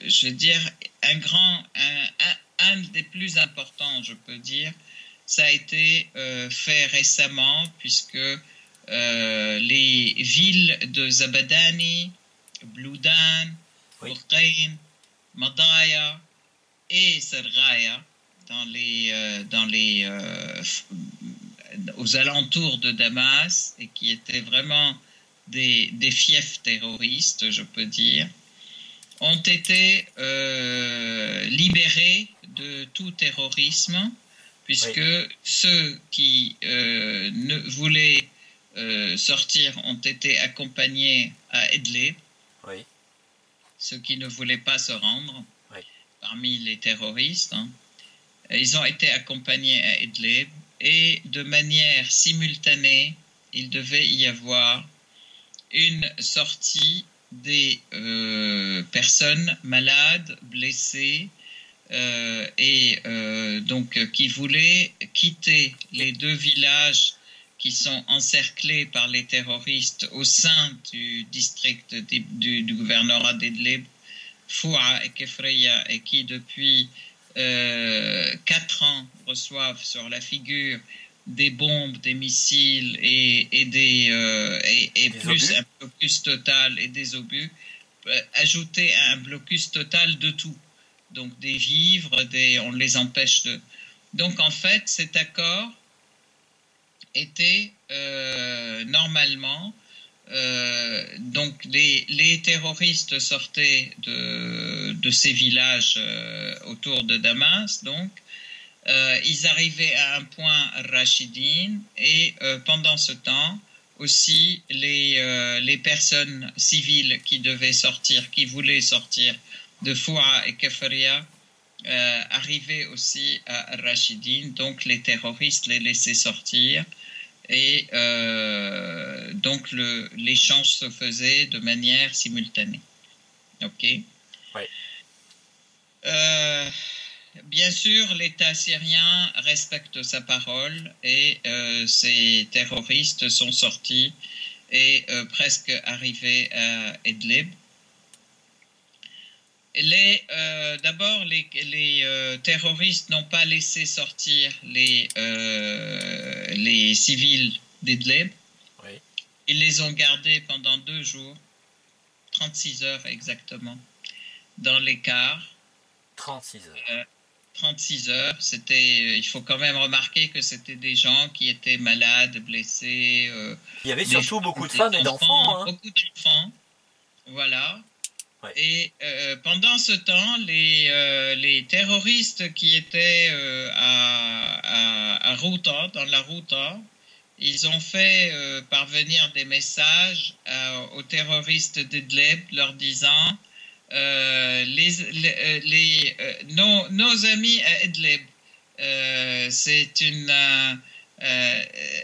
je veux dire, un des plus importants, je peux dire, ça a été fait récemment, puisque les villes de Zabadani, Bloudan, Bourqain, Madaya et Sergaya, aux alentours de Damas, et qui étaient vraiment des fiefs terroristes, je peux dire, ont été libérés de tout terrorisme, puisque ceux qui ne voulaient sortir ont été accompagnés à Idlib, ceux qui ne voulaient pas se rendre parmi les terroristes, ils ont été accompagnés à Idlib, et de manière simultanée, il devait y avoir une sortie des personnes malades, blessées, et donc qui voulaient quitter les deux villages qui sont encerclés par les terroristes au sein du district du gouvernorat d'Idlib, Foua et Kefreya, et qui depuis 4 ans reçoivent sur la figure des bombes, des missiles et plus obus. Un blocus total et des obus, ajouté à un blocus total de tout. Donc des vivres, on les empêche de... Donc en fait, cet accord était normalement... donc les terroristes sortaient de ces villages autour de Damas, donc ils arrivaient à un point Rachidine, et pendant ce temps aussi les personnes civiles qui devaient sortir, qui voulaient sortir de Foua et Kefaria, arrivaient aussi à Rachidine, donc les terroristes les laissaient sortir. Et donc l'échange se faisait de manière simultanée. Ok. Oui. Bien sûr, l'État syrien respecte sa parole, et ces terroristes sont sortis et presque arrivés à Idlib. D'abord, les terroristes n'ont pas laissé sortir les civils d'Idlib. Oui. Ils les ont gardés pendant 2 jours, 36 heures exactement, dans les cars. 36 heures. 36 heures. Il faut quand même remarquer que c'était des gens qui étaient malades, blessés. Il y avait surtout beaucoup de femmes et d'enfants. Beaucoup d'enfants. Voilà. Ouais. Et pendant ce temps, les terroristes qui étaient à Routa, dans la Routa, ils ont fait parvenir des messages aux terroristes d'Idlib leur disant nos amis à Idlib,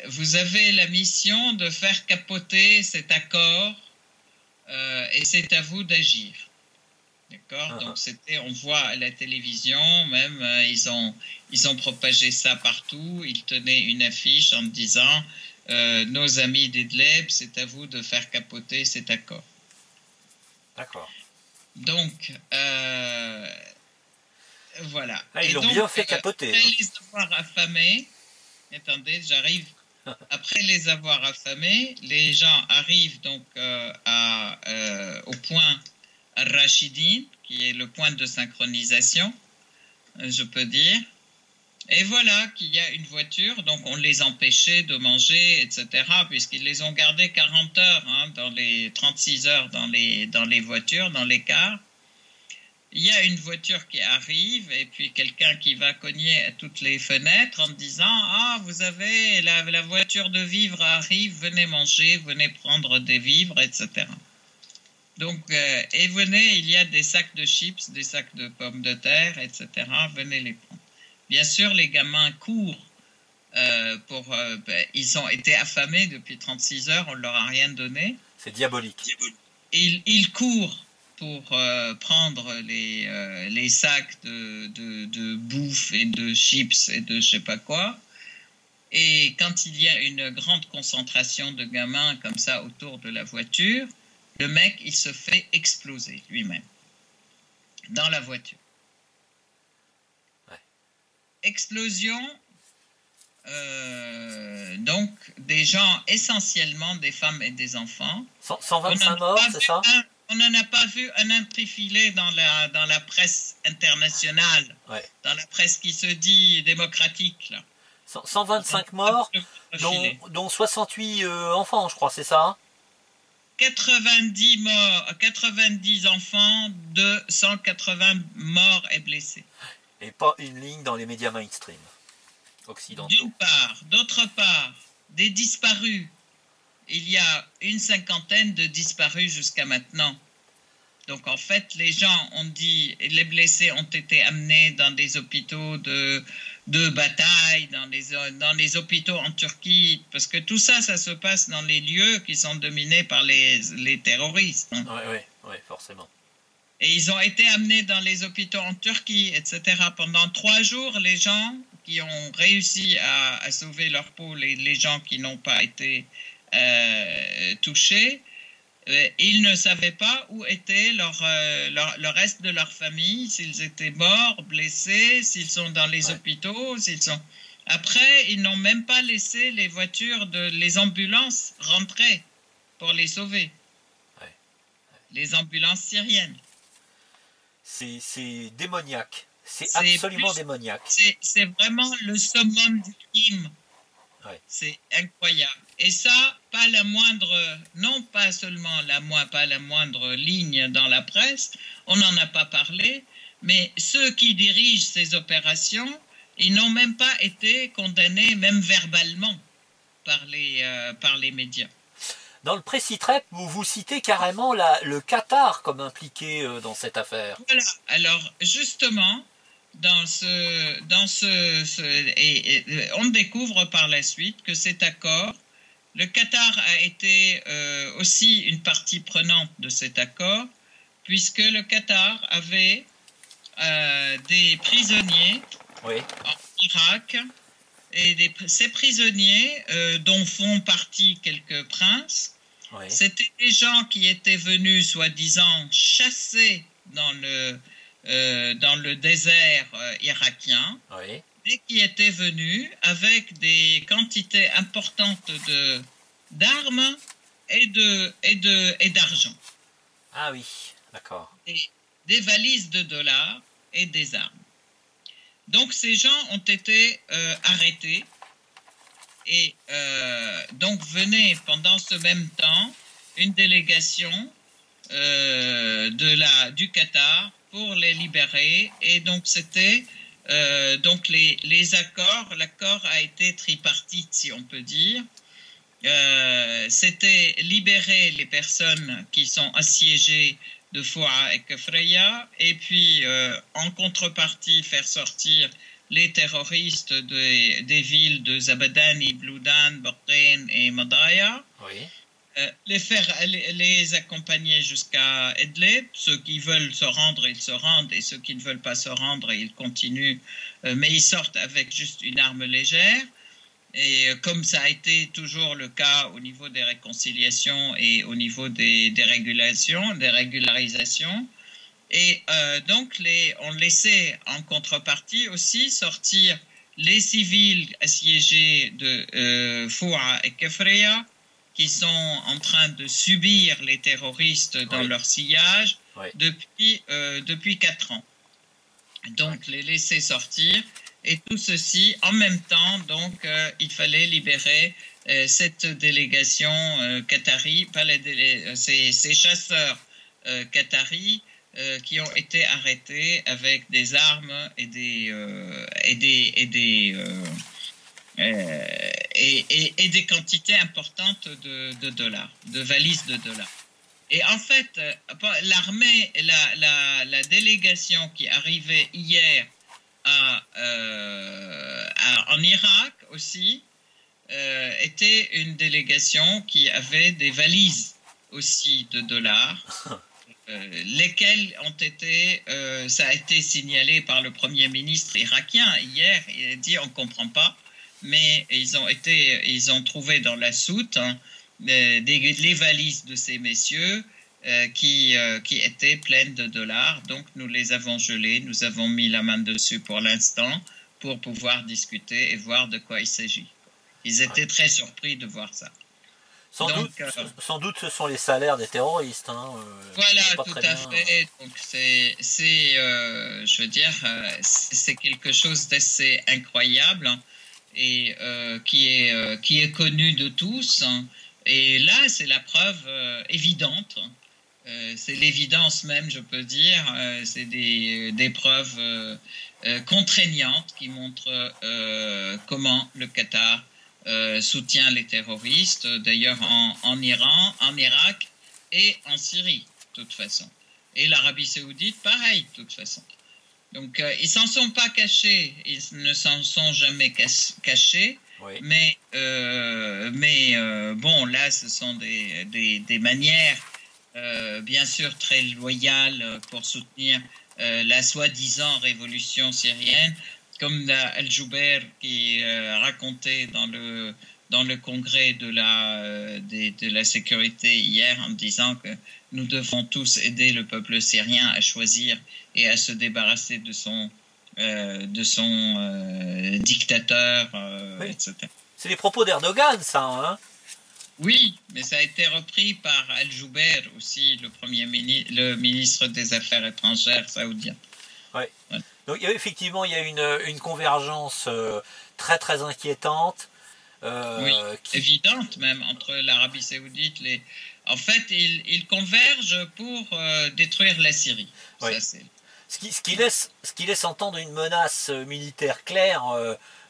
vous avez la mission de faire capoter cet accord, et c'est à vous d'agir. D'accord. Donc on voit à la télévision même, ils ont propagé ça partout. Ils tenaient une affiche en disant nos amis d'Idlib, c'est à vous de faire capoter cet accord. D'accord. Donc voilà. Ah, ils l'ont bien fait capoter. Après les avoir affamés, attendez, j'arrive. Après les avoir affamés, les gens arrivent donc au point Rachidine, qui est le point de synchronisation, je peux dire. Et voilà qu'il y a une voiture, donc on les empêchait de manger, etc., puisqu'ils les ont gardés 40 heures, dans les 36 heures dans les voitures, dans les cars. Il y a une voiture qui arrive, et puis quelqu'un qui va cogner à toutes les fenêtres en disant « Ah, vous avez, la voiture de vivres arrive, venez manger, venez prendre des vivres, etc. » Donc, et venez, il y a des sacs de chips, des sacs de pommes de terre, etc. Venez les prendre. Bien sûr, les gamins courent. Ils ont été affamés depuis 36 heures, on ne leur a rien donné. C'est diabolique. Ils courent pour prendre les sacs de bouffe et de chips et de je sais pas quoi. Et quand il y a une grande concentration de gamins comme ça autour de la voiture, le mec, il se fait exploser lui-même. dans la voiture. Ouais. Explosion, donc des gens, essentiellement des femmes et des enfants. 125 morts, c'est ça? On n'en a pas vu un intrifilé dans la presse internationale, ouais. Dans la presse qui se dit démocratique. Là. 125 morts, dont 68 enfants, je crois, c'est ça? 90 morts, 90 enfants, 180 morts et blessés. Et pas une ligne dans les médias mainstream occidentaux. D'une part. D'autre part, des disparus. Il y a une cinquantaine de disparus jusqu'à maintenant. Donc en fait, les gens ont dit, les blessés ont été amenés dans des hôpitaux de bataille, dans les hôpitaux en Turquie, parce que tout ça, ça se passe dans les lieux qui sont dominés par les terroristes. Hein. Oui, forcément. Et ils ont été amenés dans les hôpitaux en Turquie, etc. Pendant 3 jours, les gens qui ont réussi à sauver leur peau, les gens qui n'ont pas été touchés, ils ne savaient pas où était le reste de leur famille, s'ils étaient morts, blessés, s'ils sont dans les hôpitaux, s'ils sont... Après, ils n'ont même pas laissé les voitures, les ambulances rentrer pour les sauver. Les ambulances syriennes. C'est démoniaque. C'est absolument démoniaque. C'est vraiment le summum du crime. C'est incroyable. Et ça, pas la moindre, non pas seulement pas la moindre ligne dans la presse, on n'en a pas parlé, mais ceux qui dirigent ces opérations, ils n'ont même pas été condamnés, même verbalement, par les médias. Dans le Précitrep, vous citez carrément le Qatar comme impliqué dans cette affaire. Voilà. Alors, justement, on découvre par la suite que cet accord, le Qatar a été aussi une partie prenante de cet accord, puisque le Qatar avait des prisonniers en Irak, et ces prisonniers, dont font partie quelques princes, c'était des gens qui étaient venus, soi-disant, chasser dans le désert irakien, et qui étaient venus avec des quantités importantes d'armes et d'argent. Ah oui, d'accord. Des valises de dollars et des armes. Donc ces gens ont été arrêtés et donc venait pendant ce même temps une délégation du Qatar pour les libérer, et donc c'était donc les accords, l'accord a été tripartite, si on peut dire. C'était libérer les personnes qui sont assiégées de Foua et Kefreya, et puis en contrepartie faire sortir les terroristes des villes de Zabadani, Bloudan, Borqin et Madaya. Les accompagner jusqu'à Idlib. Ceux qui veulent se rendre, ils se rendent, et ceux qui ne veulent pas se rendre, ils continuent, mais ils sortent avec juste une arme légère. Et comme ça a été toujours le cas au niveau des réconciliations et au niveau des régularisations, et donc on laissait en contrepartie aussi sortir les civils assiégés de Foua et Kefreya, qui sont en train de subir les terroristes dans leur sillage depuis 4 ans. Donc les laisser sortir, et tout ceci en même temps. Donc il fallait libérer cette délégation qatari, pas ces chasseurs qataris qui ont été arrêtés avec des armes et des quantités importantes de dollars, de valises de dollars. Et en fait, l'armée, la délégation qui arrivait hier en Irak aussi, était une délégation qui avait des valises aussi de dollars, lesquelles ont été, ça a été signalé par le Premier ministre irakien hier. Il a dit on ne comprend pas, mais ils ont trouvé dans la soute les valises de ces messieurs, qui étaient pleines de dollars. Donc nous les avons gelées, nous avons mis la main dessus pour l'instant pour pouvoir discuter et voir de quoi il s'agit. Ils étaient très surpris de voir ça. Sans doute ce sont les salaires des terroristes. Voilà, tout à fait. Donc je veux dire, c'est quelque chose d'assez incroyable et qui est connu de tous. Et là, c'est la preuve évidente. C'est l'évidence même, je peux dire. C'est des preuves contraignantes qui montrent comment le Qatar soutient les terroristes, d'ailleurs en Iran, en Irak et en Syrie, de toute façon. Et l'Arabie Saoudite, pareil, de toute façon. Donc, ils s'en sont pas cachés, ils ne s'en sont jamais cachés, oui. mais bon, là, ce sont des manières, bien sûr, très loyales pour soutenir la soi-disant révolution syrienne, comme Al-Jouber qui racontait dans le congrès de la sécurité hier en disant que nous devons tous aider le peuple syrien à choisir et à se débarrasser de son dictateur, oui. etc. C'est les propos d'Erdogan, ça, hein? Oui, mais ça a été repris par Al-Jouber aussi, le ministre des Affaires étrangères saoudien. Oui. Ouais. Donc effectivement, il y a une convergence très très inquiétante. Oui, évidente même entre l'Arabie Saoudite. En fait, ils convergent pour détruire la Syrie. Oui. Ça, ce qui laisse entendre une menace militaire claire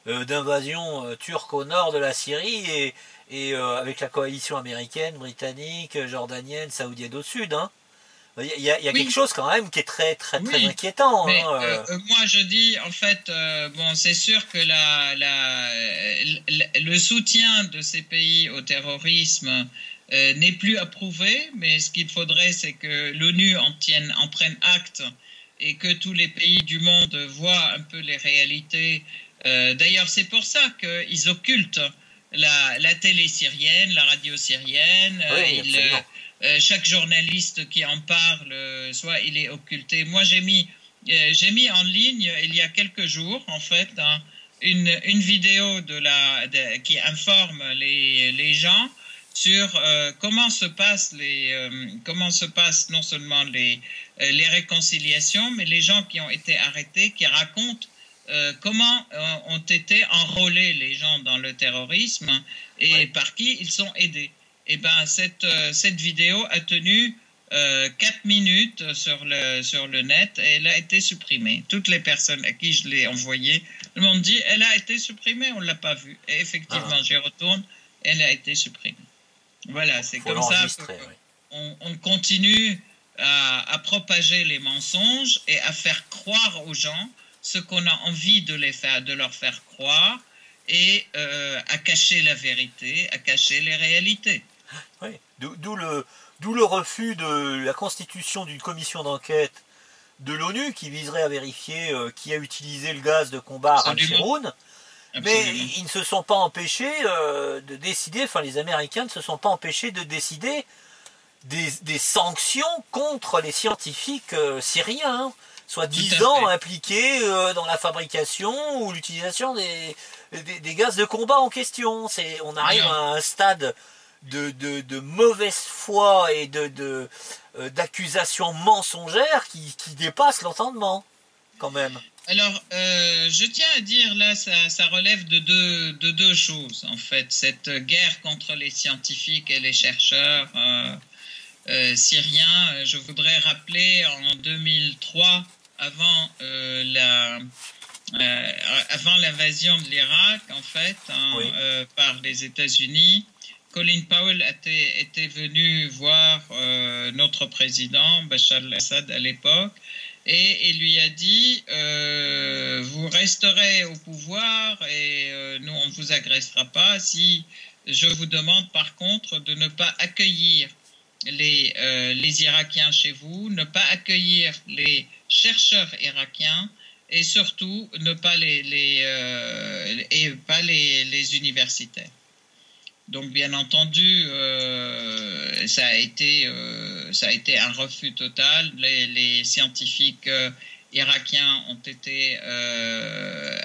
d'invasion turque au nord de la Syrie et avec la coalition américaine, britannique, jordanienne, saoudienne au sud. Hein. Il y a oui. quelque chose quand même qui est très très oui. très inquiétant. Mais, moi je dis en fait, bon c'est sûr que le soutien de ces pays au terrorisme n'est plus approuvé, mais ce qu'il faudrait c'est que l'ONU en prenne acte et que tous les pays du monde voient un peu les réalités. D'ailleurs c'est pour ça qu'ils occultent la télé syrienne, la radio syrienne. Oui, chaque journaliste qui en parle, soit il est occulté. Moi, j'ai mis en ligne, il y a quelques jours, en fait, une vidéo qui informe les gens sur comment se passent non seulement les réconciliations, mais les gens qui ont été arrêtés, qui racontent comment ont été enrôlés les gens dans le terrorisme et oui. par qui ils sont aidés. Eh ben, cette vidéo a tenu 4 minutes sur le net et elle a été supprimée. Toutes les personnes à qui je l'ai envoyée m'ont dit elle a été supprimée, on ne l'a pas vue. Et effectivement, j'y retourne, elle a été supprimée. Voilà, c'est comme ça qu'on continue à propager les mensonges et à faire croire aux gens ce qu'on a envie de leur faire croire et à cacher la vérité, à cacher les réalités. Oui, d'où le refus de la constitution d'une commission d'enquête de l'ONU qui viserait à vérifier qui a utilisé le gaz de combat à Al-Shiroun. Mais ils ne se sont pas empêchés de décider, enfin les Américains ne se sont pas empêchés de décider des sanctions contre les scientifiques syriens, hein, soi-disant impliqués dans la fabrication ou l'utilisation des gaz de combat en question. On arrive à un stade de mauvaise foi et d'accusations mensongères qui dépassent l'entendement, quand même. Alors, je tiens à dire, là, ça relève de deux choses, en fait. Cette guerre contre les scientifiques et les chercheurs syriens, je voudrais rappeler en 2003, avant l'invasion de l'Irak, en fait, oui. Par les États-Unis, Colin Powell était venu voir notre président, Bachar al-Assad à l'époque, et il lui a dit vous resterez au pouvoir et nous on ne vous agressera pas si je vous demande par contre de ne pas accueillir les Irakiens chez vous, ne pas accueillir les chercheurs irakiens et surtout ne pas les universitaires. Donc, bien entendu, ça a été un refus total. Les scientifiques irakiens ont été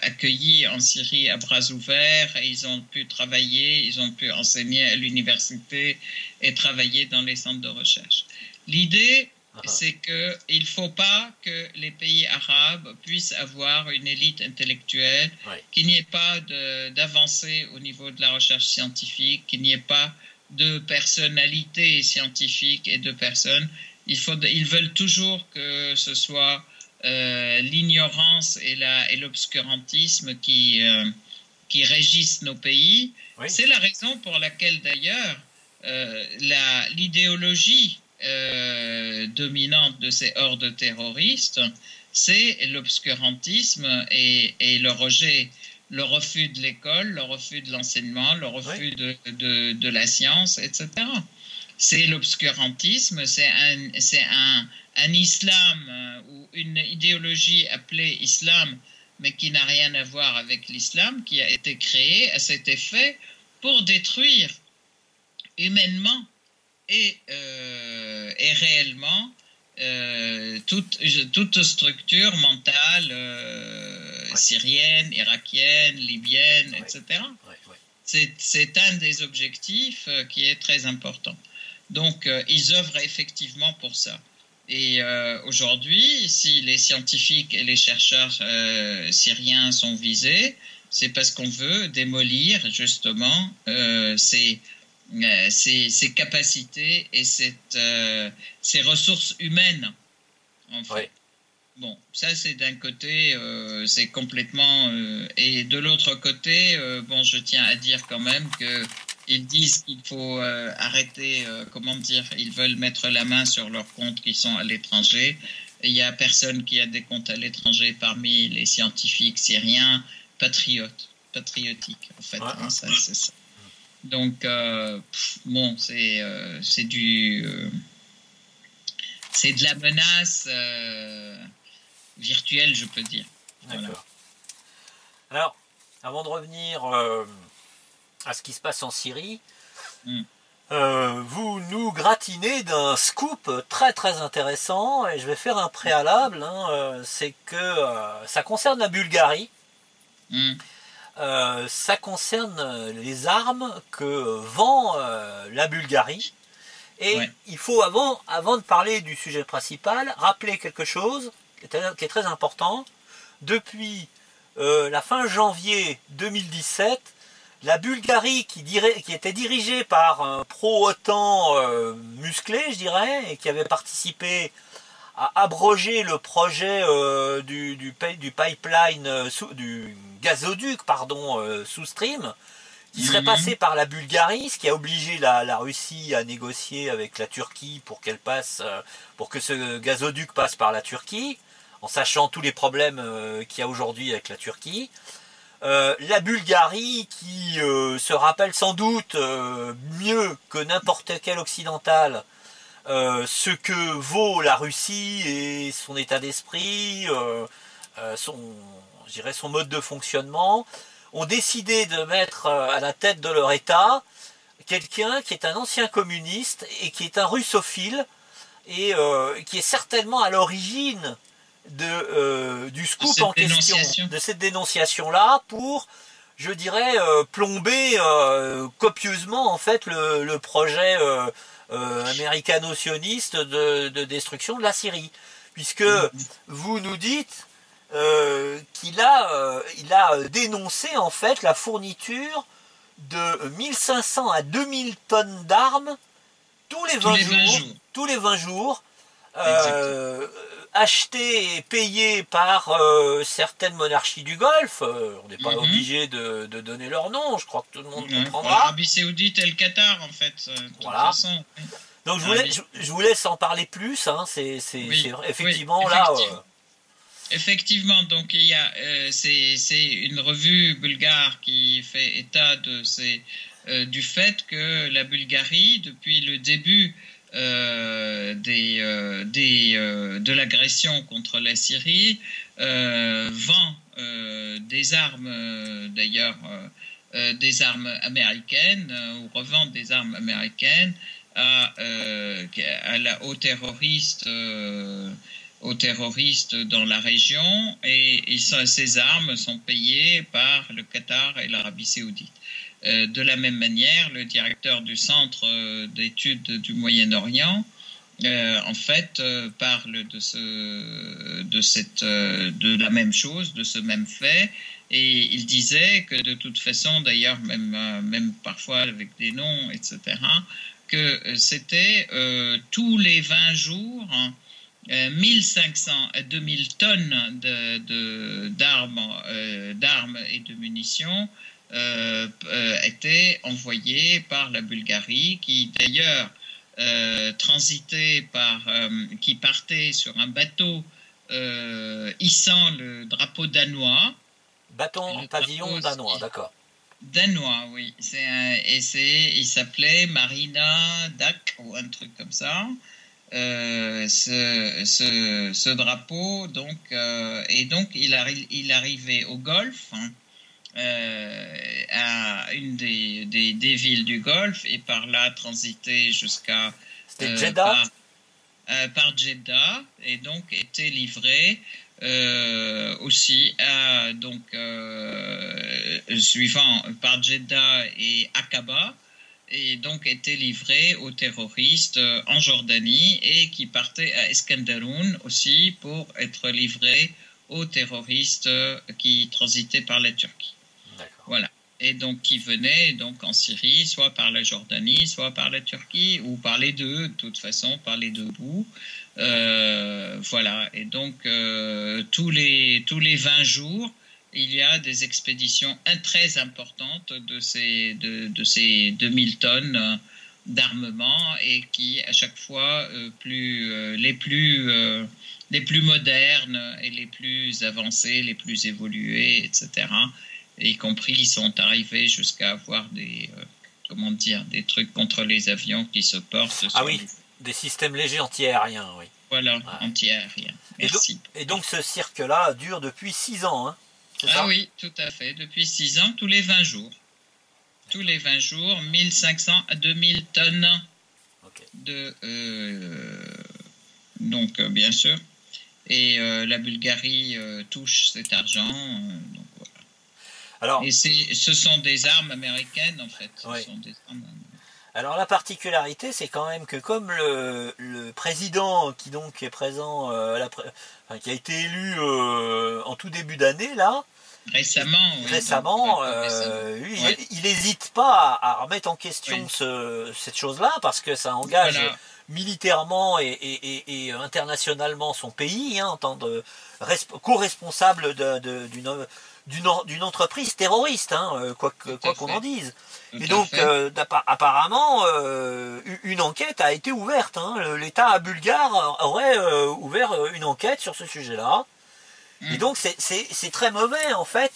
accueillis en Syrie à bras ouverts et ils ont pu travailler, ils ont pu enseigner à l'université et travailler dans les centres de recherche. L'idée, c'est qu'il ne faut pas que les pays arabes puissent avoir une élite intellectuelle, qu'il n'y ait pas d'avancée au niveau de la recherche scientifique, qu'il n'y ait pas de personnalité scientifique et de personnes. Ils veulent toujours que ce soit l'ignorance et l'obscurantisme qui régissent nos pays. Oui. C'est la raison pour laquelle, d'ailleurs, l'idéologie dominante de ces hordes terroristes, c'est l'obscurantisme et le rejet, le refus de l'école, le refus de l'enseignement, le refus de la science, etc. C'est l'obscurantisme, c'est un islam ou une idéologie appelée islam, mais qui n'a rien à voir avec l'islam, qui a été créée à cet effet pour détruire humainement et réellement toute structure mentale syrienne, irakienne, libyenne, etc. C'est un des objectifs qui est très important. Donc, ils œuvrent effectivement pour ça. Et aujourd'hui, si les scientifiques et les chercheurs syriens sont visés, c'est parce qu'on veut démolir justement ces capacités et ces ressources humaines, en fait. Ouais. Bon, ça c'est d'un côté, c'est complètement... et de l'autre côté, bon, je tiens à dire quand même qu'ils disent qu'il faut arrêter, comment dire, ils veulent mettre la main sur leurs comptes qui sont à l'étranger. Il n'y a personne qui a des comptes à l'étranger parmi les scientifiques syriens patriotiques, en fait. Ouais. Hein, ça, c'est ça. Donc, bon, c'est de la menace virtuelle, je peux dire. Voilà. Alors, avant de revenir à ce qui se passe en Syrie, vous nous gratinez d'un scoop très très intéressant, et je vais faire un préalable, c'est que ça concerne la Bulgarie. Ça concerne les armes que vend la Bulgarie. Et il faut, avant de parler du sujet principal, rappeler quelque chose qui est très important. Depuis la fin janvier 2017, la Bulgarie, qui était dirigée par un pro-OTAN musclé, je dirais, et qui avait participé à abroger le projet du pipeline, du gazoduc, South Stream, qui serait passé par la Bulgarie, ce qui a obligé la Russie à négocier avec la Turquie pour que ce gazoduc passe par la Turquie, en sachant tous les problèmes qu'il y a aujourd'hui avec la Turquie. La Bulgarie, qui se rappelle sans doute mieux que n'importe quel occidental ce que vaut la Russie et son état d'esprit, son mode de fonctionnement, ont décidé de mettre à la tête de leur État quelqu'un qui est un ancien communiste et qui est un russophile et qui est certainement à l'origine du scoop en question, de cette dénonciation-là, pour, je dirais, plomber copieusement en fait le projet américano-sioniste de destruction de la Syrie, puisque vous nous dites qu'il a dénoncé en fait la fourniture de 1500 à 2000 tonnes d'armes tous les 20 jours, achetées et payées par certaines monarchies du Golfe. On n'est pas obligé de donner leur nom, je crois que tout le monde comprendra. L'Arabie Saoudite et le Qatar, en fait, de toute façon. Donc je vous laisse en parler plus, c'est effectivement là... Effectivement, donc il y a c'est une revue bulgare qui fait état du fait que la Bulgarie, depuis le début de l'agression contre la Syrie, vend des armes d'ailleurs des armes américaines ou revendent des armes américaines aux terroristes dans la région, et ces armes sont payées par le Qatar et l'Arabie Saoudite. De la même manière, le directeur du Centre d'études du Moyen-Orient en fait parle de la même chose, de ce même fait, et il disait que de toute façon, d'ailleurs même parfois avec des noms, etc., que c'était tous les 20 jours 1500 à 2000 tonnes d'armes et de munitions étaient envoyées par la Bulgarie, qui d'ailleurs qui partait sur un bateau hissant le drapeau danois. Pavillon danois, d'accord. Danois, oui. Il s'appelait Marina Dak ou un truc comme ça. Ce drapeau, donc, et donc il arrivait au Golfe, hein, à une des villes du Golfe, et par là transiter jusqu'à Jeddah. Par Jeddah, et donc était livré aussi suivant par Jeddah et Aqaba, et donc était livré aux terroristes en Jordanie, et qui partait à Eskenderoun aussi pour être livré aux terroristes qui transitaient par la Turquie. D'accord. Voilà. Et donc qui venaient donc en Syrie, soit par la Jordanie, soit par la Turquie, ou par les deux, de toute façon, par les deux bouts. Voilà. Et donc tous les 20 jours, il y a des expéditions très importantes de ces 2000 tonnes d'armement, et qui à chaque fois les plus modernes et les plus avancés, les plus évolués, etc. Et y compris, ils sont arrivés jusqu'à avoir des trucs contre les avions qui se portent. Des systèmes légers anti-aériens, oui. Voilà, anti-aériens. Merci. Et donc ce cirque-là dure depuis 6 ans, hein? Ah oui, tout à fait. Depuis 6 ans, tous les 20 jours. Tous les 20 jours, 1500 à 2000 tonnes donc, bien sûr. Et la Bulgarie touche cet argent. Donc, voilà. Alors, et ce sont des armes américaines, en fait. Oui. Ce sont des armes américaines. Alors la particularité, c'est quand même que comme le président qui donc est présent, qui a été élu en tout début d'année là, récemment, il n'hésite pas à remettre en question cette chose-là, parce que ça engage militairement et internationalement son pays, hein, en tant que co-responsable d'une entreprise terroriste, hein, quoi qu'on en dise. Et donc, apparemment, une enquête a été ouverte. Hein. L'État bulgare aurait ouvert une enquête sur ce sujet-là. Et donc, c'est très mauvais, en fait,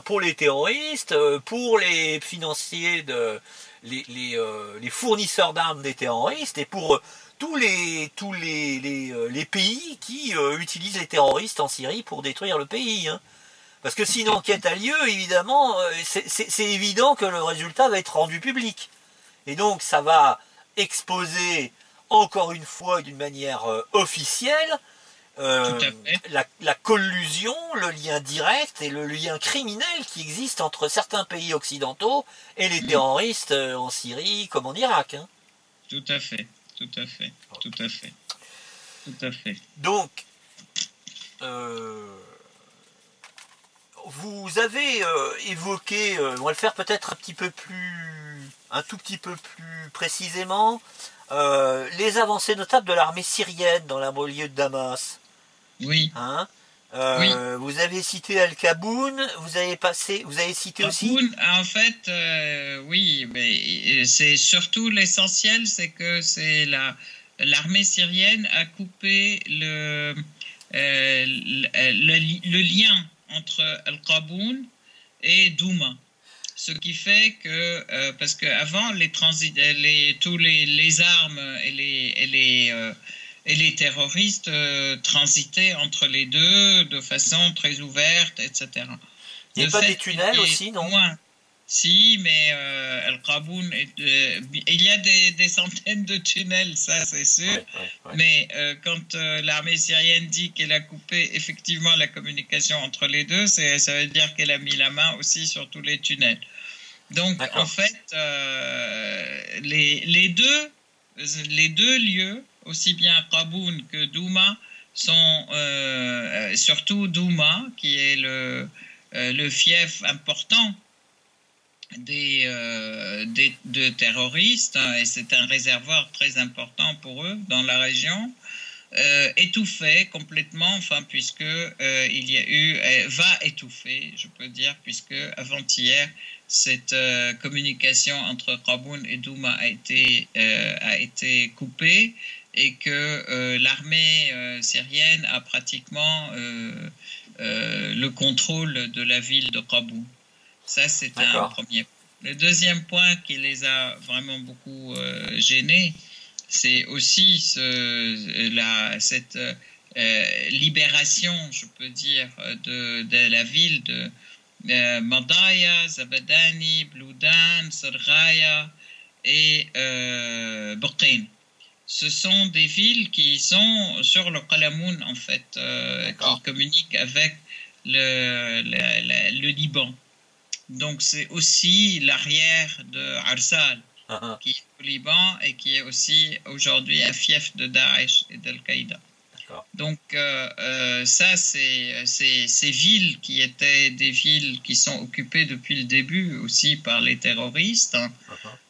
pour les terroristes, pour les financiers, les fournisseurs d'armes des terroristes, et pour tous les pays qui utilisent les terroristes en Syrie pour détruire le pays. Hein. Parce que si une enquête a lieu, évidemment, c'est évident que le résultat va être rendu public. Et donc, ça va exposer, encore une fois, d'une manière officielle, la collusion, le lien direct et le lien criminel qui existe entre certains pays occidentaux et les terroristes en Syrie comme en Irak. Hein. Tout à fait, tout à fait, tout à fait, tout à fait. Donc, vous avez évoqué, on va le faire peut-être un tout petit peu plus précisément, les avancées notables de l'armée syrienne dans la banlieue de Damas. Oui. Hein, oui. Vous avez cité Al-Kaboun, vous avez cité aussi. En fait, oui, mais c'est surtout l'essentiel, c'est que l'armée syrienne a coupé le lien entre Al-Qaboun et Douma. Ce qui fait que, parce qu'avant, tous les armes et les terroristes transitaient entre les deux de façon très ouverte, etc. Il n'y a pas des tunnels aussi, non? Moins. Si, mais Al-Qaboun, il y a des centaines de tunnels, ça c'est sûr. Ouais. Mais quand l'armée syrienne dit qu'elle a coupé effectivement la communication entre les deux, ça veut dire qu'elle a mis la main aussi sur tous les tunnels. Donc en fait, les deux lieux, aussi bien Qaboun que Douma, sont surtout Douma, qui est le fief important de terroristes, et c'est un réservoir très important pour eux dans la région, étouffé complètement, enfin puisque il y a eu, va étouffer, je peux dire, puisque avant-hier cette communication entre Qaboun et Douma a été coupée et que l'armée syrienne a pratiquement le contrôle de la ville de Qaboun. Ça, c'est un premier. Le deuxième point qui les a vraiment beaucoup gênés, c'est aussi cette libération, je peux dire, de la ville de Madaya, Zabadani, Bloudan, Sarghaya et Boqin. Ce sont des villes qui sont sur le Qalamoun, en fait, qui communiquent avec le Liban. Donc c'est aussi l'arrière de Arsal, qui est au Liban et qui est aussi aujourd'hui un fief de Daesh et d'Al-Qaïda. Donc ça, c'est ces villes qui étaient des villes qui sont occupées depuis le début aussi par les terroristes.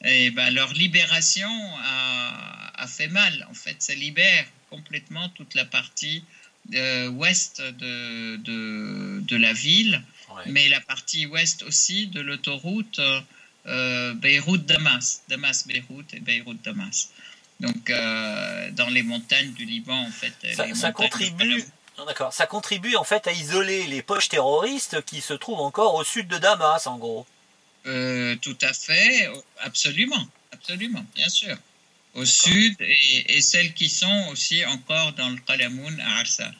Et ben, leur libération a fait mal. En fait, ça libère complètement toute la partie ouest de la ville. Ouais. Mais la partie ouest aussi de l'autoroute Beyrouth-Damas, Damas-Beyrouth et Beyrouth-Damas. Donc dans les montagnes du Liban, en fait. Ça contribue en fait à isoler les poches terroristes qui se trouvent encore au sud de Damas, en gros. Tout à fait, absolument, bien sûr. Au sud et celles qui sont aussi encore dans le Qalamoun à Arsal.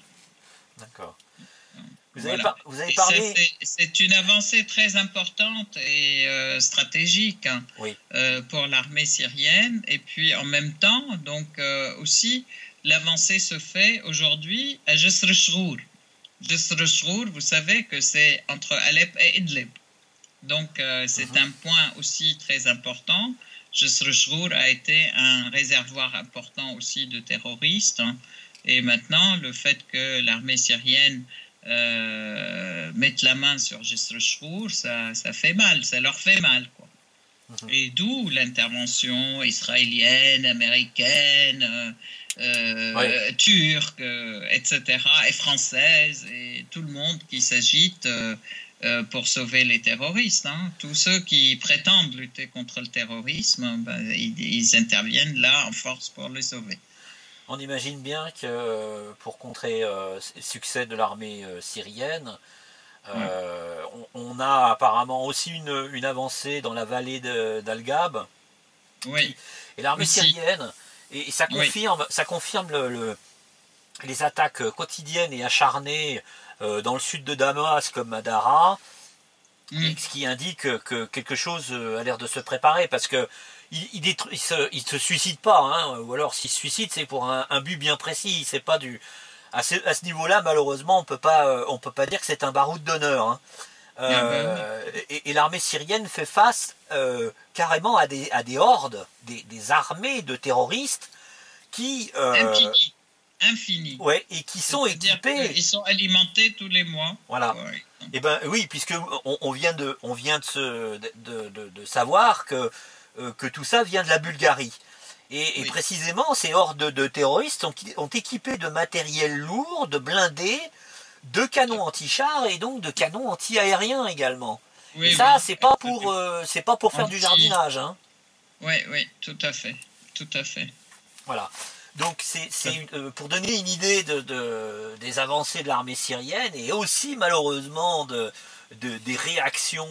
D'accord. Vous avez parlé... C'est une avancée très importante et stratégique pour l'armée syrienne. Et puis en même temps, donc aussi, l'avancée se fait aujourd'hui à Jisr al-Shrour. Jisr al-Shrour, vous savez que c'est entre Alep et Idlib. Donc c'est un point aussi très important. Jisr al-Shrour a été un réservoir important aussi de terroristes. Et maintenant, le fait que l'armée syrienne mettre la main sur Jisr al-Shrour, ça fait mal, ça leur fait mal, quoi. Et d'où l'intervention israélienne, américaine, turque, etc., et française, et tout le monde qui s'agite pour sauver les terroristes. Tous ceux qui prétendent lutter contre le terrorisme, ils interviennent là en force pour les sauver. On imagine bien que pour contrer le succès de l'armée syrienne, on a apparemment aussi une avancée dans la vallée d'Al-Gab. Oui. Et l'armée syrienne, et ça confirme, les attaques quotidiennes et acharnées dans le sud de Damas comme à Daraa, ce qui indique que quelque chose a l'air de se préparer, parce que il se suicide pas, ou alors s'il se suicide, c'est pour un but bien précis. C'est pas à ce niveau-là, malheureusement, on peut pas dire que c'est un baroud d'honneur. Et l'armée syrienne fait face carrément à des hordes, des armées de terroristes qui infini. Ouais, et qui sont équipés. Ils sont alimentés tous les mois. Voilà. Et ben oui, puisque on vient de savoir que tout ça vient de la Bulgarie. Et précisément, ces hordes de terroristes ont équipé de matériel lourd, de blindés, de canons anti-chars et donc de canons anti-aériens également. Et ça, c'est pas pour faire du jardinage. Oui, tout à fait. Voilà. Donc c'est pour donner une idée des avancées de l'armée syrienne et aussi malheureusement des réactions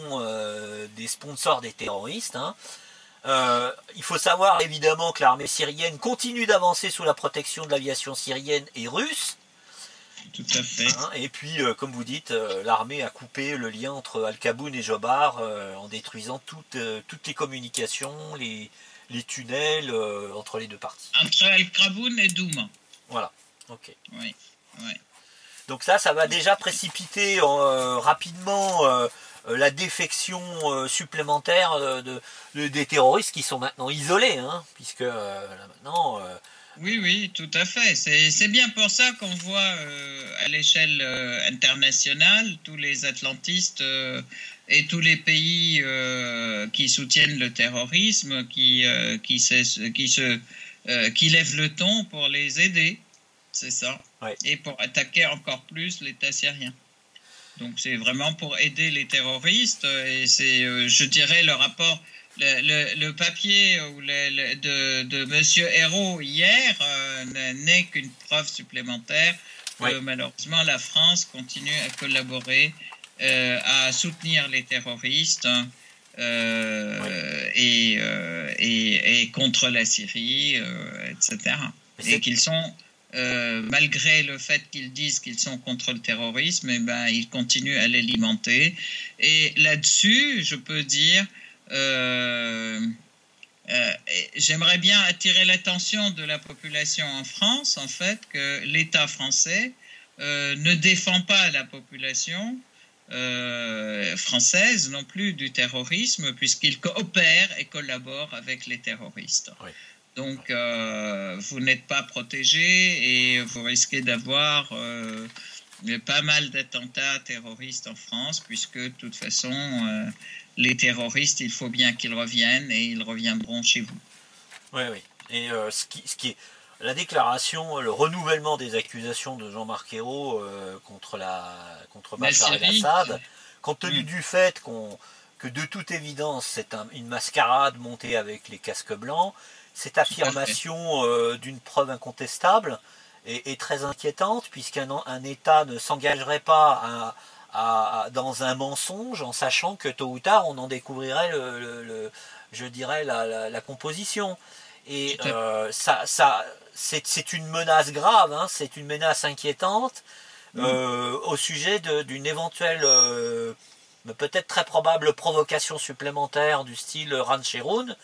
des sponsors des terroristes. Il faut savoir évidemment que l'armée syrienne continue d'avancer sous la protection de l'aviation syrienne et russe. à fait. Et puis, comme vous dites, l'armée a coupé le lien entre Al-Qaboun et Jobar en détruisant toutes les communications, les tunnels entre les deux parties. Entre Al-Qaboun et Douma. Voilà, ok. Oui, oui. Donc ça va déjà précipiter rapidement la défection supplémentaire des terroristes qui sont maintenant isolés, hein, puisque là, maintenant... Oui, tout à fait. C'est bien pour ça qu'on voit à l'échelle internationale tous les atlantistes et tous les pays qui soutiennent le terrorisme, qui lèvent le ton pour les aider. C'est ça. Ouais. Et pour attaquer encore plus l'État syrien. Donc c'est vraiment pour aider les terroristes. Et c'est, je dirais, le rapport, le papier de Monsieur Hérault hier n'est qu'une preuve supplémentaire que malheureusement la France continue à collaborer, à soutenir les terroristes et contre la Syrie, etc. Et qu'ils sont... malgré le fait qu'ils disent qu'ils sont contre le terrorisme, ils continuent à l'alimenter. Et là-dessus, je peux dire, j'aimerais bien attirer l'attention de la population en France, en fait, que l'État français ne défend pas la population française non plus du terrorisme, puisqu'il coopère et collabore avec les terroristes. Oui. Donc, vous n'êtes pas protégé et vous risquez d'avoir pas mal d'attentats terroristes en France, puisque de toute façon, les terroristes, il faut bien qu'ils reviennent et ils reviendront chez vous. Oui. Et ce qui est la déclaration, le renouvellement des accusations de Jean-Marc Ayrault contre Bachar el-Assad, compte tenu du fait que de toute évidence, c'est une mascarade montée avec les casques blancs, cette affirmation d'une preuve incontestable est très inquiétante, puisqu'un État ne s'engagerait pas dans un mensonge en sachant que tôt ou tard on en découvrirait la composition. Et c'est une menace grave, hein, c'est une menace inquiétante au sujet d'une éventuelle, peut-être très probable provocation supplémentaire du style Rancheroun,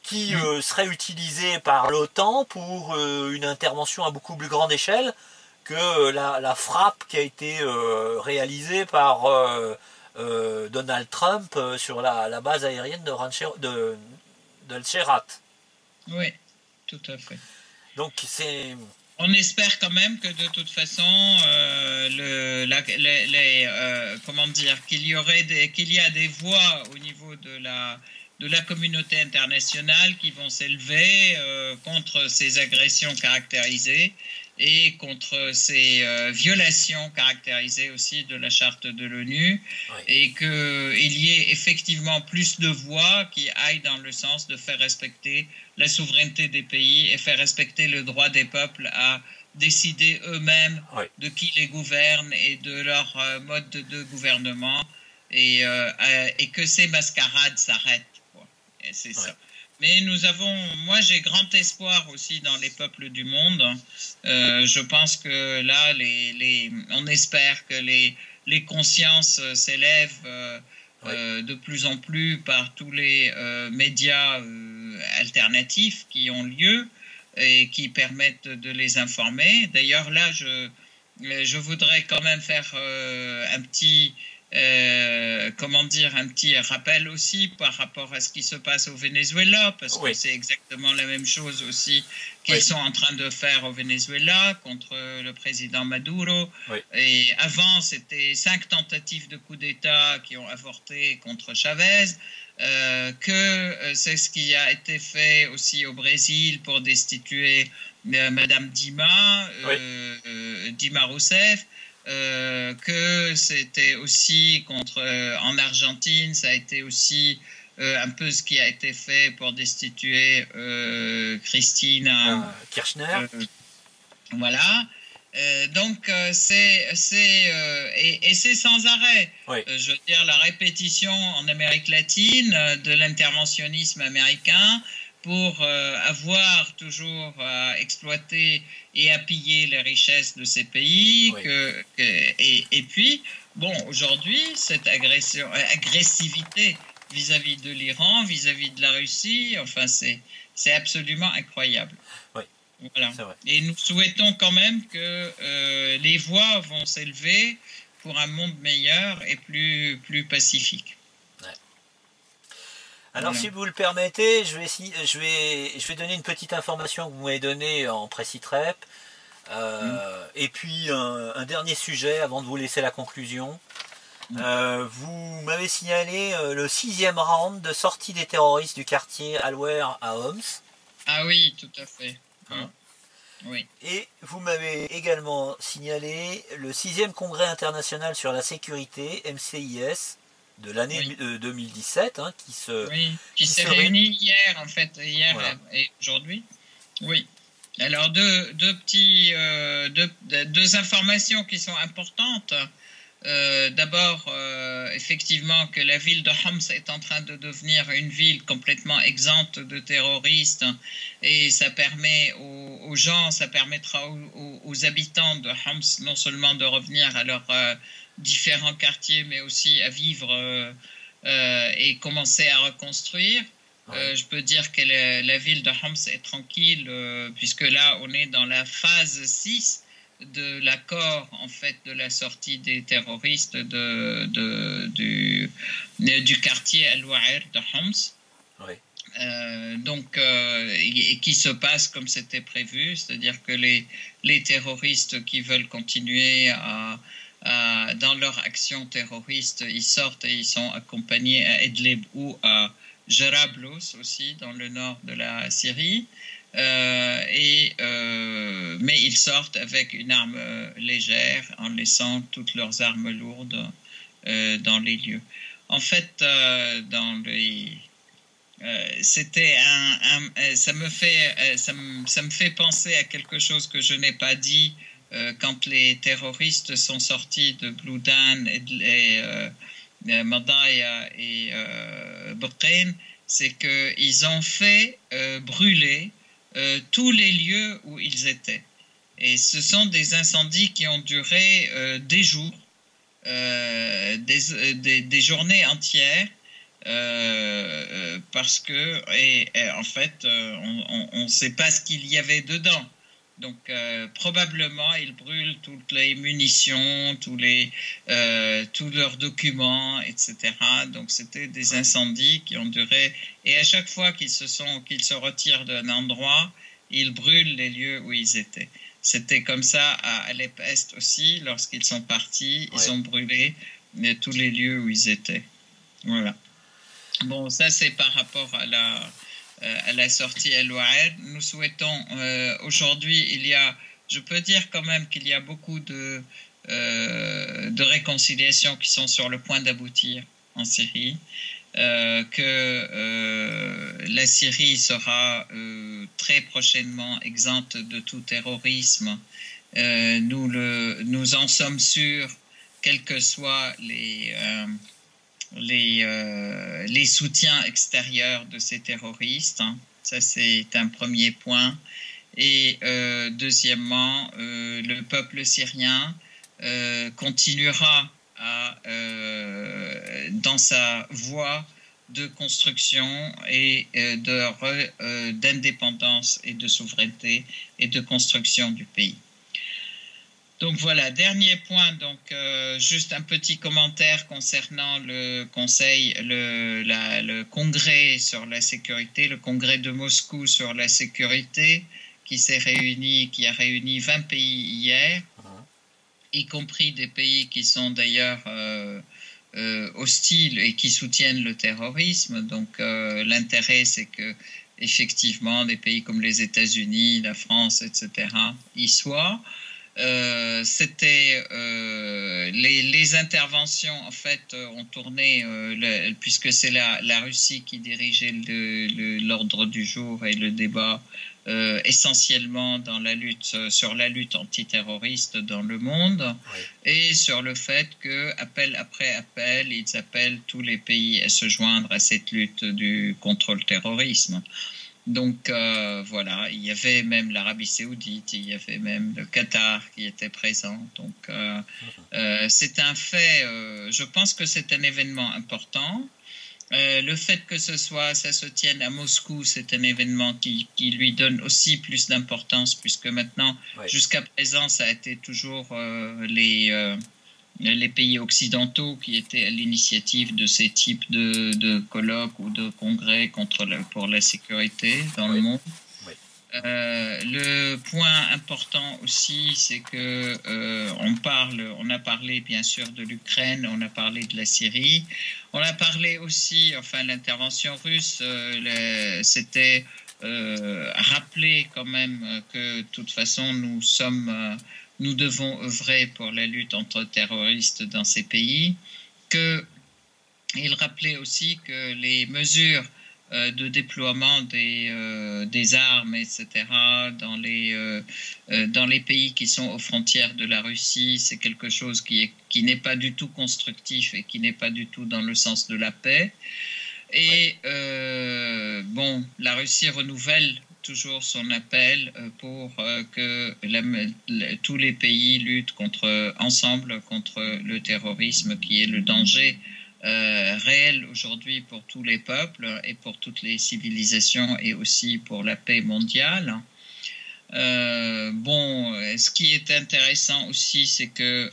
qui serait utilisé par l'OTAN pour une intervention à beaucoup plus grande échelle que la frappe qui a été réalisée par Donald Trump sur la base aérienne de El-Sherat. Oui, tout à fait. Donc c'est... On espère quand même que de toute façon, comment dire, qu'il y a des voix au niveau de la communauté internationale qui vont s'élever contre ces agressions caractérisées et contre ces violations caractérisées aussi de la charte de l'ONU, et qu'il y ait effectivement plus de voix qui aillent dans le sens de faire respecter la souveraineté des pays et faire respecter le droit des peuples à décider eux-mêmes de qui les gouverne et de leur mode de gouvernement, et que ces mascarades s'arrêtent. C'est ça. Mais moi j'ai grand espoir aussi dans les peuples du monde. Je pense que là, on espère que les consciences s'élèvent de plus en plus par tous les médias alternatifs qui ont lieu et qui permettent de les informer. D'ailleurs là, je voudrais quand même faire un petit rappel aussi par rapport à ce qui se passe au Venezuela, parce que c'est exactement la même chose aussi qu'ils sont en train de faire au Venezuela contre le président Maduro. Et avant, c'était 5 tentatives de coup d'État qui ont avorté contre Chavez, que c'est ce qui a été fait aussi au Brésil pour destituer Madame Dilma Rousseff. Que c'était aussi en Argentine, ça a été aussi un peu ce qui a été fait pour destituer Cristina Kirchner. Voilà. Donc c'est sans arrêt. Je veux dire, la répétition en Amérique latine de l'interventionnisme américain pour avoir toujours à exploiter et à piller les richesses de ces pays. Oui. Et puis, bon, aujourd'hui, cette agressivité vis-à-vis de l'Iran, vis-à-vis de la Russie, enfin, c'est absolument incroyable. Oui. Voilà. Et nous souhaitons quand même que les voix vont s'élever pour un monde meilleur et plus pacifique. Ouais. Alors, si vous le permettez, je vais donner une petite information que vous m'avez donnée en précitrep. Et puis, un dernier sujet avant de vous laisser la conclusion. Vous m'avez signalé le 6e round de sortie des terroristes du quartier Al-Ware à Homs. Ah oui, tout à fait. Oui. Et vous m'avez également signalé le 6e congrès international sur la sécurité, MCIS, de l'année 2017, qui s'est réuni hier, en fait, voilà. Et aujourd'hui. Oui. Alors, deux informations qui sont importantes. D'abord, effectivement, que la ville de Homs est en train de devenir une ville complètement exempte de terroristes, et ça permet aux gens, ça permettra aux habitants de Homs non seulement de revenir à leurs différents quartiers, mais aussi à vivre et commencer à reconstruire. Je peux dire que la ville de Homs est tranquille, puisque là, on est dans la phase 6 de l'accord, en fait, de la sortie des terroristes du quartier Al-Wa'ir de Homs. Oui. Et qui se passe comme c'était prévu, c'est-à-dire que les terroristes qui veulent continuer dans leur action terroriste, ils sortent et ils sont accompagnés à Idlib ou à Jarablus aussi, dans le nord de la Syrie. Mais ils sortent avec une arme légère en laissant toutes leurs armes lourdes dans les lieux. En fait, c'était ça me fait penser à quelque chose que je n'ai pas dit quand les terroristes sont sortis de Bloudan et Madaya et Boqain, c'est qu'ils ont fait brûler tous les lieux où ils étaient. Et ce sont des incendies qui ont duré des jours, des journées entières, parce que, en fait, on ne sait pas ce qu'il y avait dedans. Donc, probablement, ils brûlent toutes les munitions, tous leurs documents, etc. Donc, c'était des incendies qui ont duré. Et à chaque fois qu'ils se retirent d'un endroit, ils brûlent les lieux où ils étaient. C'était comme ça à Alep-Est aussi. Lorsqu'ils sont partis, ils ont brûlé tous les lieux où ils étaient. Voilà. Bon, ça, c'est par rapport à la sortie Al-Wa'ir. Nous souhaitons, aujourd'hui, je peux dire quand même qu'il y a beaucoup de réconciliations qui sont sur le point d'aboutir en Syrie, que la Syrie sera très prochainement exempte de tout terrorisme. Nous en sommes sûrs, quels que soient les soutiens extérieurs de ces terroristes. Ça, c'est un premier point. Et deuxièmement, le peuple syrien continuera dans sa voie de construction et d'indépendance et de souveraineté et de construction du pays. Donc voilà, dernier point, donc juste un petit commentaire concernant le Conseil, le Congrès sur la sécurité, le Congrès de Moscou sur la sécurité, qui a réuni 20 pays hier, y compris des pays qui sont d'ailleurs hostiles et qui soutiennent le terrorisme. Donc l'intérêt, c'est que effectivement des pays comme les États-Unis, la France, etc. y soient. Les interventions en fait ont tourné puisque c'est la Russie qui dirigeait l'ordre du jour et le débat essentiellement sur la lutte antiterroriste dans le monde, et sur le fait que appel après appel ils appellent tous les pays à se joindre à cette lutte contre le terrorisme. Donc voilà, il y avait même l'Arabie Saoudite, il y avait même le Qatar qui était présent. Donc c'est un fait, je pense que c'est un événement important. Le fait que ça se tienne à Moscou, c'est un événement qui lui donne aussi plus d'importance, puisque maintenant, jusqu'à présent, ça a été toujours les pays occidentaux qui étaient à l'initiative de ces types de colloques ou de congrès pour la sécurité dans le monde. Le point important aussi, c'est que on a parlé bien sûr de l'Ukraine, on a parlé de la Syrie, on a parlé aussi, enfin l'intervention russe, c'était rappeler quand même que de toute façon nous devons œuvrer pour la lutte entre-terroristes dans ces pays, il rappelait aussi que les mesures de déploiement des armes, etc., dans les pays qui sont aux frontières de la Russie, c'est quelque chose qui n'est pas du tout constructif et qui n'est pas du tout dans le sens de la paix. Et bon, la Russie renouvelle toujours son appel pour que tous les pays luttent ensemble contre le terrorisme, qui est le danger réel aujourd'hui pour tous les peuples et pour toutes les civilisations et aussi pour la paix mondiale. Bon, ce qui est intéressant aussi, c'est que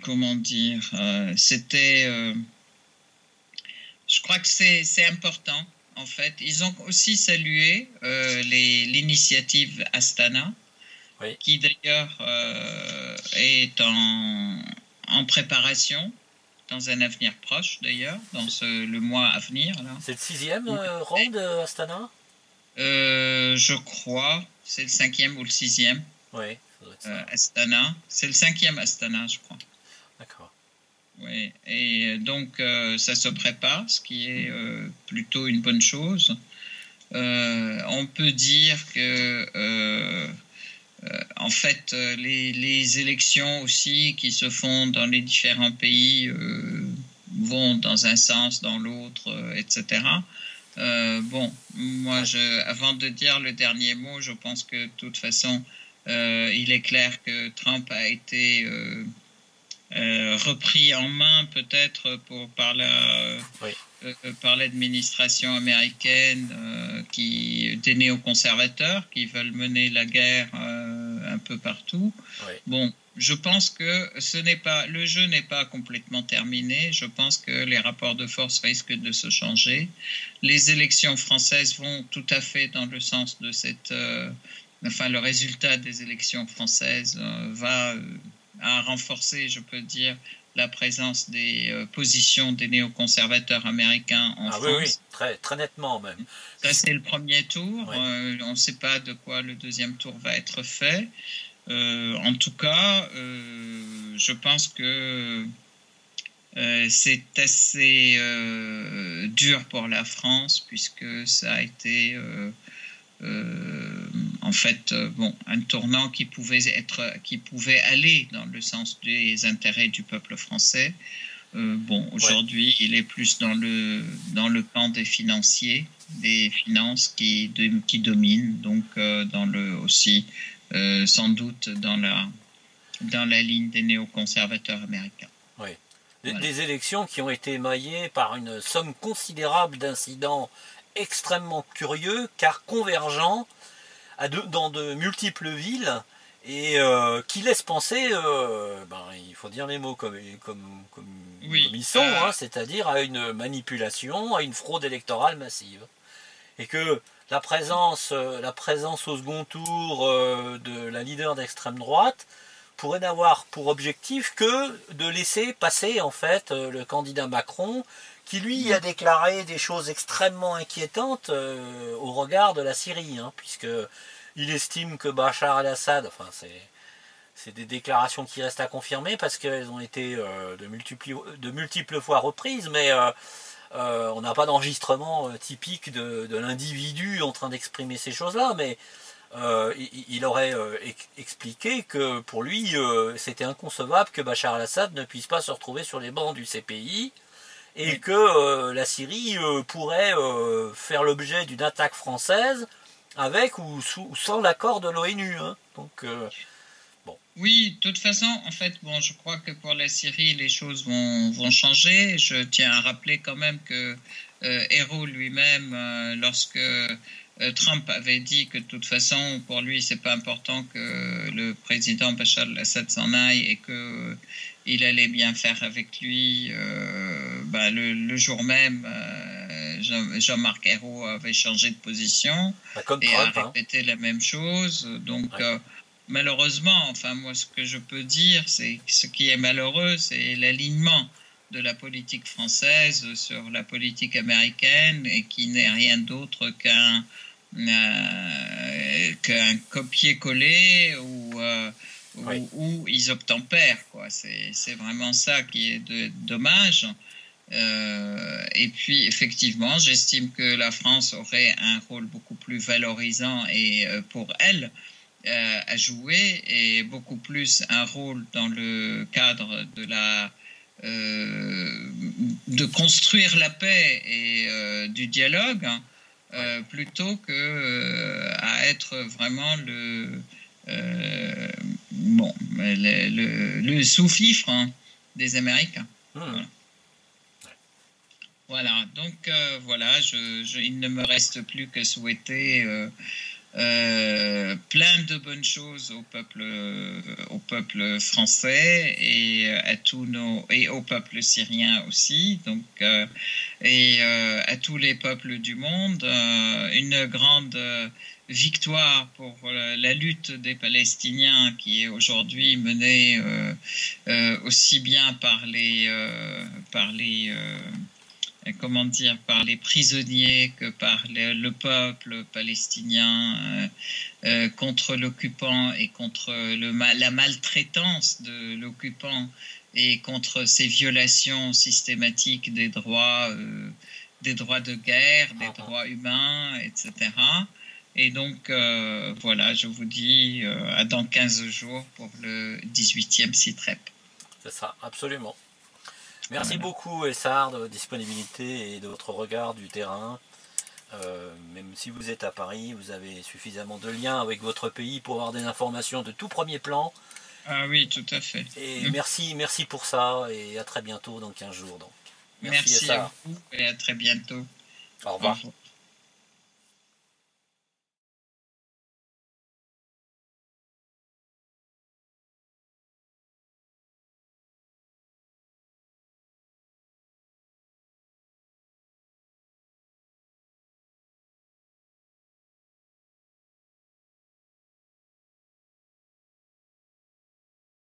comment dire, je crois que c'est important en fait. Ils ont aussi salué l'initiative Astana, qui d'ailleurs est en préparation dans un avenir proche d'ailleurs, dans le mois à venir. C'est le 6e round Astana je crois, c'est le 5e ou le 6e. Oui, ça doit être ça. Astana, c'est le 5e Astana, je crois. D'accord. Oui, et donc ça se prépare, ce qui est plutôt une bonne chose. On peut dire que en fait, les élections aussi qui se font dans les différents pays vont dans un sens, dans l'autre, etc. Bon, moi, avant de dire le dernier mot, je pense que de toute façon, il est clair que Trump a été repris en main peut-être par l'administration américaine, des néoconservateurs qui veulent mener la guerre un peu partout. Bon, je pense que le jeu n'est pas complètement terminé. Je pense que les rapports de force risquent de se changer. Les élections françaises vont tout à fait dans le sens de le résultat des élections françaises va à renforcer, je peux dire, la présence des positions des néoconservateurs américains en France. Oui, très, très nettement même. Ça, c'est le premier tour. On ne sait pas de quoi le deuxième tour va être fait. En tout cas, je pense que c'est assez dur pour la France, puisque ça a été en fait un tournant qui pouvait aller dans le sens des intérêts du peuple français. Aujourd'hui, il est plus dans le camp des financiers, des finances qui dominent, donc aussi sans doute dans la ligne des néoconservateurs américains. Oui. Des élections qui ont été émaillées par une somme considérable d'incidents extrêmement curieux, car convergents dans de multiples villes, et qui laissent penser, il faut dire les mots comme ils sont, c'est-à-dire à une manipulation, à une fraude électorale massive. Et que la présence au second tour de la leader d'extrême droite pourrait n'avoir pour objectif que de laisser passer en fait le candidat Macron, qui lui a déclaré des choses extrêmement inquiétantes au regard de la Syrie, puisque il estime que Bachar el-Assad, enfin c'est des déclarations qui restent à confirmer parce qu'elles ont été de multiples fois reprises, mais on n'a pas d'enregistrement typique de l'individu en train d'exprimer ces choses-là, mais il aurait expliqué que pour lui c'était inconcevable que Bachar el-Assad ne puisse pas se retrouver sur les bancs du CPI, et que la Syrie pourrait faire l'objet d'une attaque française avec ou sans l'accord de l'ONU. Hein. Donc, bon. Oui, de toute façon, en fait, bon, je crois que pour la Syrie, les choses vont changer. Je tiens à rappeler quand même que Hérault lui-même, lorsque Trump avait dit que de toute façon, pour lui, c'est pas important que le président Bachar al-Assad s'en aille et que il allait bien faire avec lui. Le jour même, Jean-Marc Ayrault avait changé de position comme et Trump, a répété la même chose. Donc, malheureusement, enfin moi, ce que je peux dire, c'est ce qui est malheureux, c'est l'alignement de la politique française sur la politique américaine et qui n'est rien d'autre qu'un copier-coller où ils obtempèrent, quoi. C'est vraiment ça qui est dommage. Et puis effectivement, j'estime que la France aurait un rôle beaucoup plus valorisant et pour elle à jouer, et beaucoup plus un rôle dans le cadre de construire la paix et du dialogue, plutôt que à être vraiment le sous-fifre des Américains. Voilà, donc il ne me reste plus qu'à souhaiter plein de bonnes choses au peuple français et au peuple syrien aussi, donc et à tous les peuples du monde, une grande victoire pour la lutte des Palestiniens qui est aujourd'hui menée aussi bien par les prisonniers que par le peuple palestinien contre l'occupant et contre la maltraitance de l'occupant et contre ces violations systématiques des droits de guerre, des droits humains, etc. Et donc, je vous dis à dans 15 jours pour le 18e CITREP. C'est ça, absolument. Merci beaucoup, Essard, de votre disponibilité et de votre regard du terrain. Même si vous êtes à Paris, vous avez suffisamment de liens avec votre pays pour avoir des informations de tout premier plan. Ah oui, tout à fait. Et merci pour ça, et à très bientôt dans 15 jours. Donc. Merci à vous et à très bientôt. Au revoir.